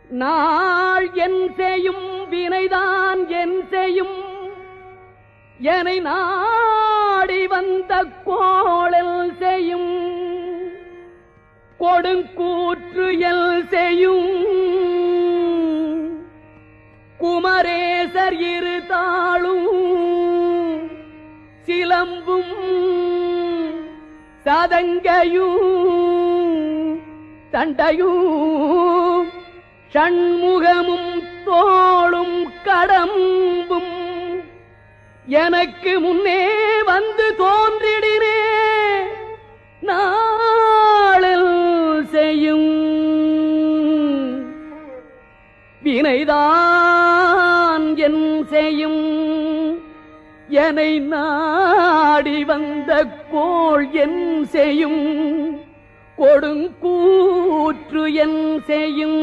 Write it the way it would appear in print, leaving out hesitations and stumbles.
நாள் என் செய்யும் வினைதான் என் செய்யும் என்னை நாடி வந்த கோளல் செய்யும் கொடுங்கூற்று எல் செய்யும் குமரேசர் இரு தாளும் சிலம்பும் சதங்கையும் தண்டையும் ஷண்முகமும் தோளும் கடம்பும் எனக்கு முன்னே வந்து தோன்றிடினே நாளில் செய்யும் வினைதான் என் செய்யும் என்னை நாடி வந்த கோள் என் செய்யும் கொடுங்கூற்று என் செய்யும்